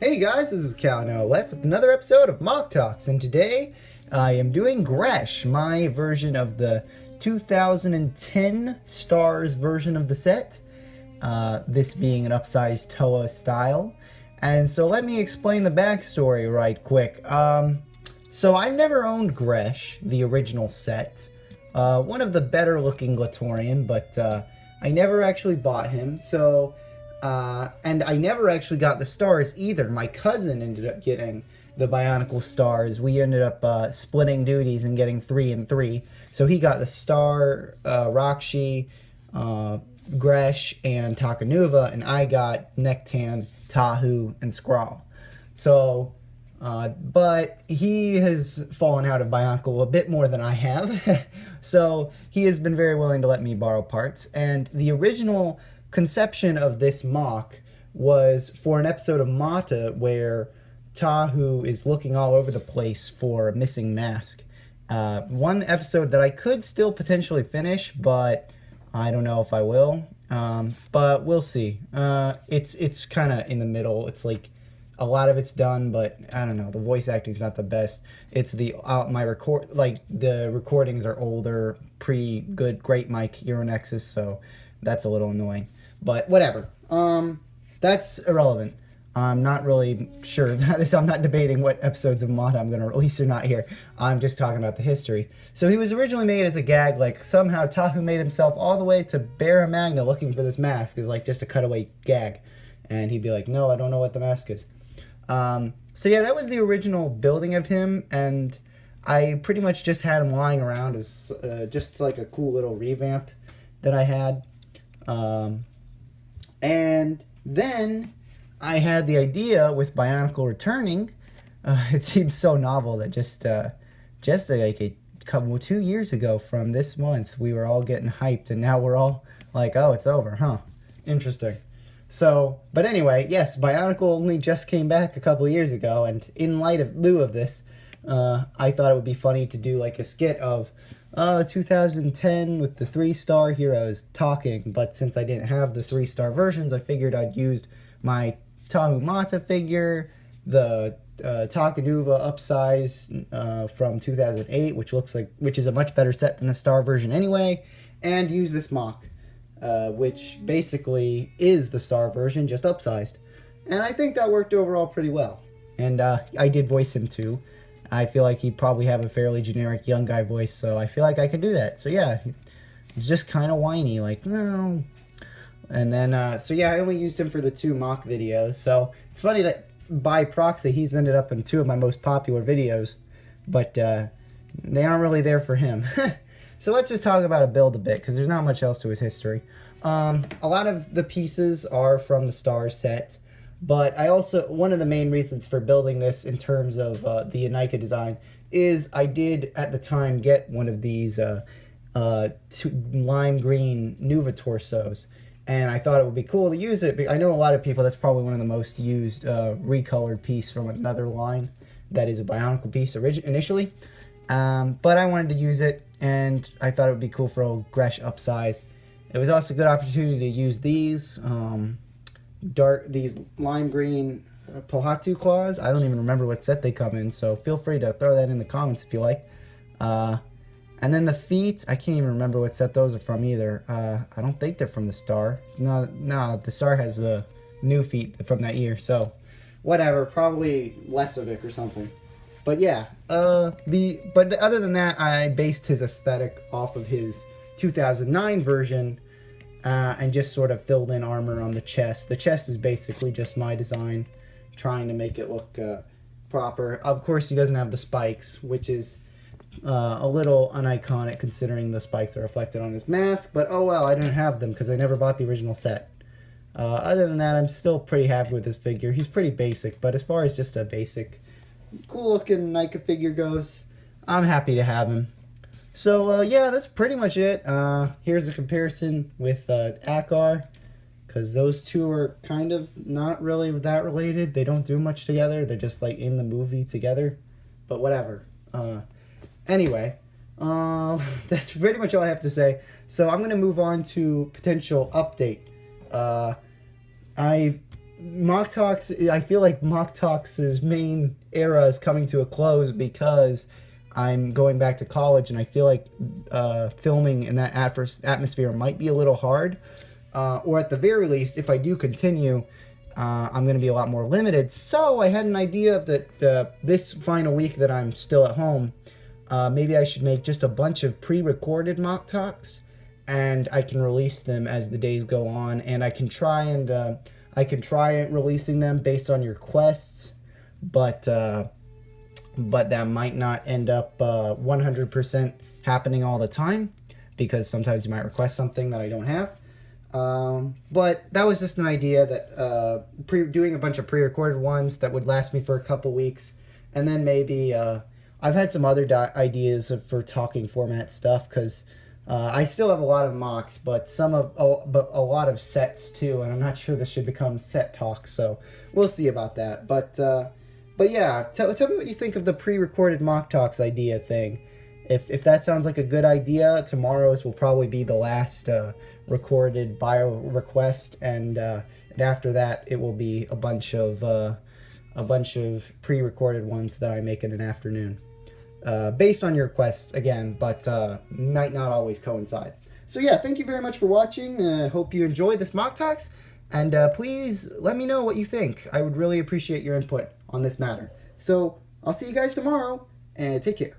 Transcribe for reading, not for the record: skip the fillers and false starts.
Hey guys, this is Cal Noah Left with another episode of MOCTalks, and today I am doing Gresh, my version of the 2010 Stars version of the set, this being an upsized Toa style. And so let me explain the backstory right quick. So I've never owned Gresh, the original set, one of the better looking Glatorian, but I never actually bought him, so... and I never actually got the stars either. My cousin ended up getting the Bionicle stars. We ended up splitting duties and getting 3 and 3. So he got the star, Rakshi, Gresh, and Takanuva, and I got Nectan, Tahu, and Scrawl. So, but he has fallen out of Bionicle a bit more than I have. So he has been very willing to let me borrow parts. And the original conception of this mock was for an episode of Mata where Tahu is looking all over the place for a missing mask. One episode that I could still potentially finish, but I don't know if I will. But we'll see. It's kind of in the middle. It's like a lot of it's done, but I don't know. The voice acting is not the best. It's the the recordings are older, great mic Euronexus, so that's a little annoying. But whatever. That's irrelevant. I'm not really sure. I'm not debating what episodes of Mata I'm going to release or not here. I'm just talking about the history. So he was originally made as a gag. Like, somehow Tahu made himself all the way to Barra Magna looking for this mask. Is like just a cutaway gag. And he'd be like, no, I don't know what the mask is. So yeah, that was the original building of him. And I pretty much just had him lying around as just like a cool little revamp that I had. And then I had the idea with Bionicle returning. It seems so novel that just like a couple 2 years ago from this month, we were all getting hyped, and now we're all like, oh, it's over, huh? Interesting. So, but anyway, yes, Bionicle only just came back a couple years ago, and in lieu of this, I thought it would be funny to do like a skit of 2010 with the 3-star heroes talking, but since I didn't have the 3-star versions, I figured I'd used my Tahu Mata figure, the Takanuva upsize from 2008, which is a much better set than the star version anyway, and use this mock, which basically is the star version, just upsized. And I think that worked overall pretty well. And I did voice him too. I feel like he'd probably have a fairly generic young guy voice, so I feel like I could do that. So yeah, he's just kind of whiny, like, no. And then, so yeah, I only used him for the 2 mock videos. So it's funny that by proxy, he's ended up in 2 of my most popular videos, but they aren't really there for him. So let's just talk about a build a bit, because there's not much else to his history. A lot of the pieces are from the Stars set. But I also, one of the main reasons for building this in terms of the Bionicle design is I did at the time get one of these lime green Nuva torsos. And I thought it would be cool to use it. I know a lot of people, that's probably one of the most used recolored piece from another line that is a Bionicle piece initially. But I wanted to use it, and I thought it would be cool for a Gresh upsize. It was also a good opportunity to use these. These lime green Pohatu claws. I don't even remember what set they come in, so feel free to throw that in the comments if you like. And then the feet, I can't even remember what set those are from either. I don't think they're from the Star. No, the Star has the new feet from that year, so whatever, probably Lesovic or something. But yeah, but other than that, I based his aesthetic off of his 2009 version. And just sort of filled in armor on the chest. The chest is basically just my design, trying to make it look proper. Of course, he doesn't have the spikes, which is a little uniconic considering the spikes are reflected on his mask. But oh well, I didn't have them because I never bought the original set. Other than that, I'm still pretty happy with this figure. He's pretty basic, but as far as just a basic, cool-looking Nike figure goes, I'm happy to have him. So, yeah, that's pretty much it. Here's a comparison with Akar, because those two are kind of not really that related. They don't do much together. They're just, like, in the movie together. But whatever. Anyway, that's pretty much all I have to say. So I'm going to move on to potential update. I've MOCTalks, I feel like MOCTalks' main era is coming to a close because I'm going back to college, and I feel like filming in that atmosphere might be a little hard. Or at the very least, if I do continue, I'm going to be a lot more limited. So I had an idea of that this final week that I'm still at home, maybe I should make just a bunch of pre-recorded MOCTalks, and I can release them as the days go on, and I can try releasing them based on your requests, but that might not end up 100% happening all the time, because sometimes you might request something that I don't have. But that was just an idea that doing a bunch of pre-recorded ones that would last me for a couple weeks, and then maybe I've had some other ideas for talking format stuff, because I still have a lot of mocks, but a lot of sets too, and I'm not sure this should become set talks, so we'll see about that. But yeah, tell me what you think of the pre-recorded MOCTalks idea thing. If that sounds like a good idea, tomorrow's will probably be the last recorded bio request, and after that it will be a bunch of pre-recorded ones that I make in an afternoon, based on your requests again, but might not always coincide. So yeah, thank you very much for watching. Hope you enjoyed this MOCTalks, and please let me know what you think. I would really appreciate your input on this matter. So I'll see you guys tomorrow, and take care.